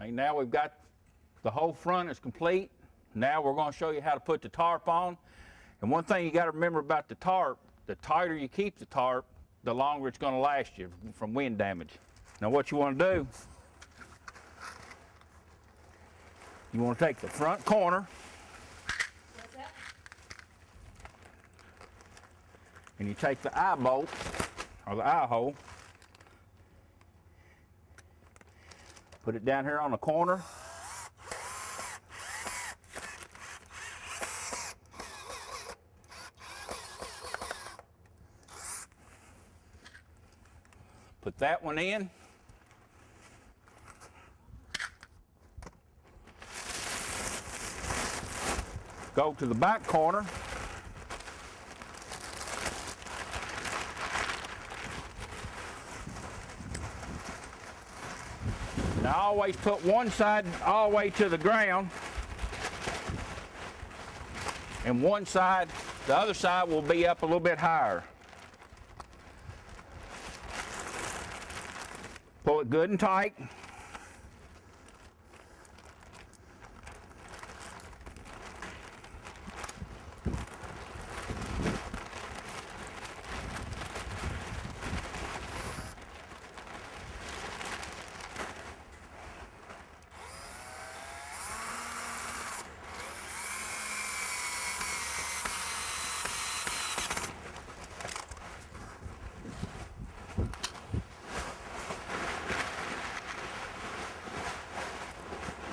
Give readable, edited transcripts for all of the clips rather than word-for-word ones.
Okay, now we've got the whole front is complete. Now we're going to show you how to put the tarp on. And one thing you got to remember about the tarp, the tighter you keep the tarp, the longer it's going to last you from wind damage. Now what you want to do, you want to take the front corner and you take the eye bolt or the eye hole, put it down here on the corner. Put that one in. Go to the back corner. Now always put one side all the way to the ground, and one side, the other side will be up a little bit higher. Pull it good and tight.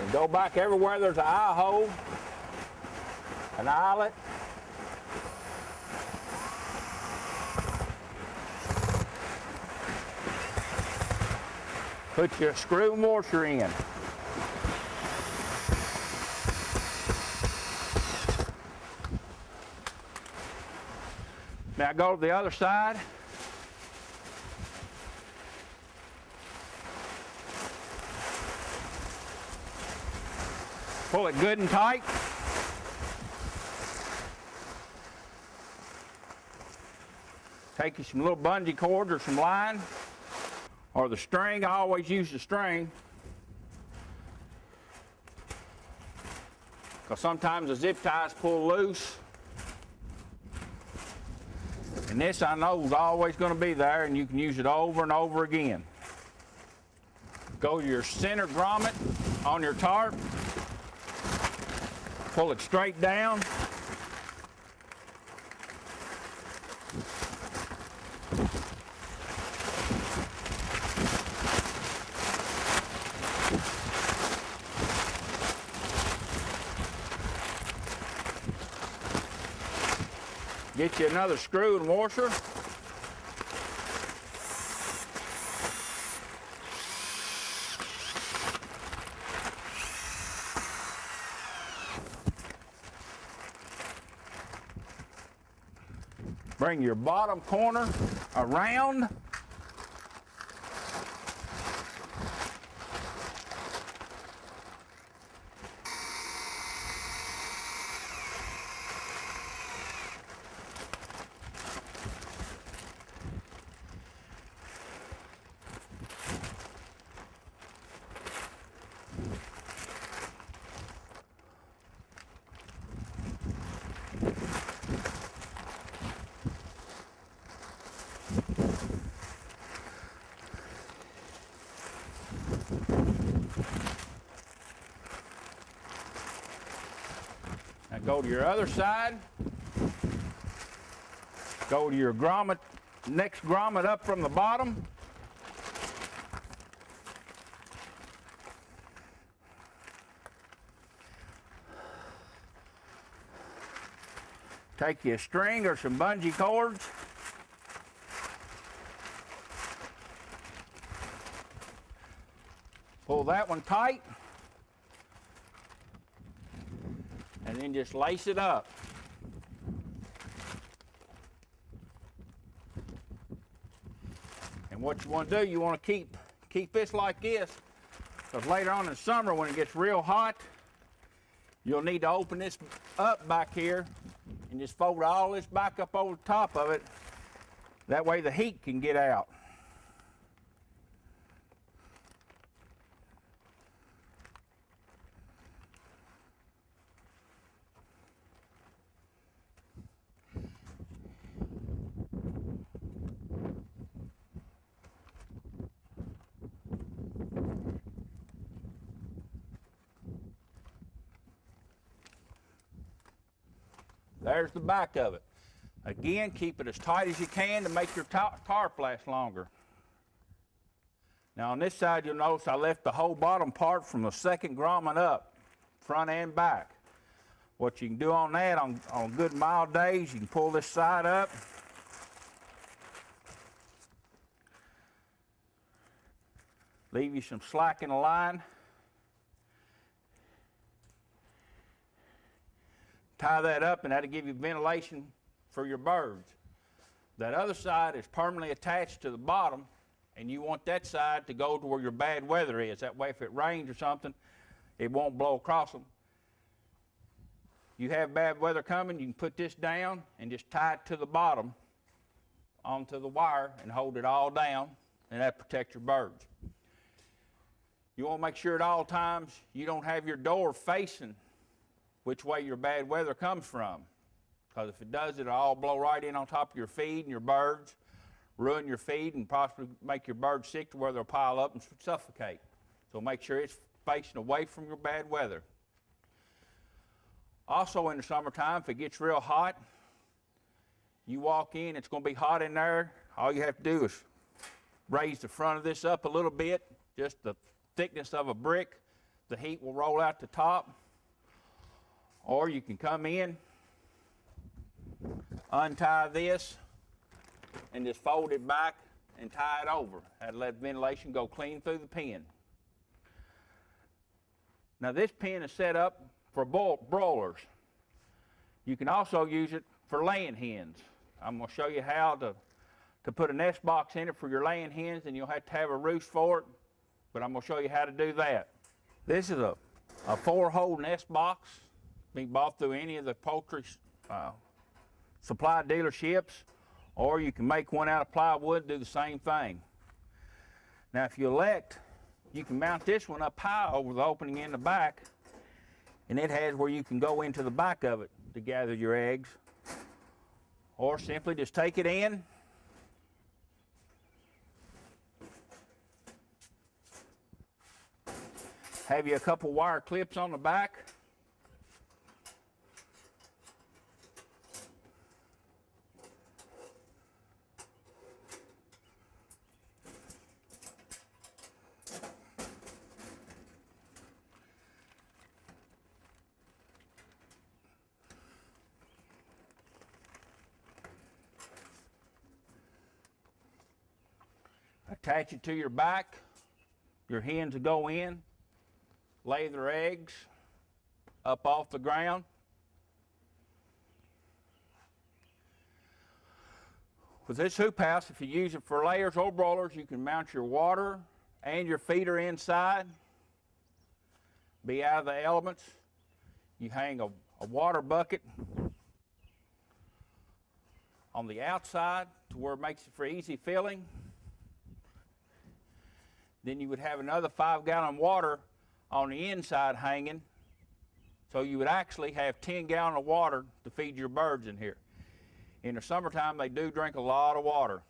And go back everywhere there's an eye hole, an eyelet. Put your screw and washer in. Now go to the other side. Pull it good and tight. Take you some little bungee cords or some line, or the string. I always use the string, because sometimes the zip ties pull loose. And this I know is always going to be there, and you can use it over and over again. Go to your center grommet on your tarp. Pull it straight down. Get you another screw and washer. Bring your bottom corner around. Now go to your other side. Go to your grommet, next grommet up from the bottom. Take you a string or some bungee cords. Pull that one tight. And then just lace it up. And what you want to do, you want to keep this like this, because later on in summer when it gets real hot, you'll need to open this up back here and just fold all this back up over the top of it. That way the heat can get out. There's the back of it. Again, keep it as tight as you can to make your tarp last longer. Now on this side, you'll notice I left the whole bottom part from the second grommet up, front and back. What you can do on that, on good mild days, you can pull this side up. Leave you some slack in the line. Tie that up and that'll give you ventilation for your birds. That other side is permanently attached to the bottom, and you want that side to go to where your bad weather is. That way if it rains or something, it won't blow across them. You have bad weather coming, you can put this down and just tie it to the bottom onto the wire and hold it all down, and that protects your birds. You want to make sure at all times you don't have your door facing which way your bad weather comes from. Because if it does, it'll all blow right in on top of your feed and your birds, ruin your feed and possibly make your birds sick to where they'll pile up and suffocate. So make sure it's facing away from your bad weather. Also in the summertime, if it gets real hot, you walk in, it's going to be hot in there. All you have to do is raise the front of this up a little bit, just the thickness of a brick. The heat will roll out the top. Or you can come in, untie this, and just fold it back and tie it over. That'll let ventilation go clean through the pen. Now this pen is set up for broilers. You can also use it for laying hens. I'm going to show you how to put a nest box in it for your laying hens, and you'll have to have a roost for it, but I'm going to show you how to do that. This is a 4-hole nest box. Be bought through any of the poultry supply dealerships, or you can make one out of plywood, do the same thing. Now if you elect, you can mount this one up high over the opening in the back, and it has where you can go into the back of it to gather your eggs, or simply just take it in, have you a couple wire clips on the back. Attach it to your back. Your hens will go in, lay their eggs up off the ground. With this hoop house, if you use it for layers or broilers, you can mount your water and your feeder inside. Be out of the elements. You hang a water bucket on the outside to where it makes it for easy filling. Then you would have another 5-gallon water on the inside hanging. So you would actually have 10 gallons of water to feed your birds in here. In the summertime, they do drink a lot of water.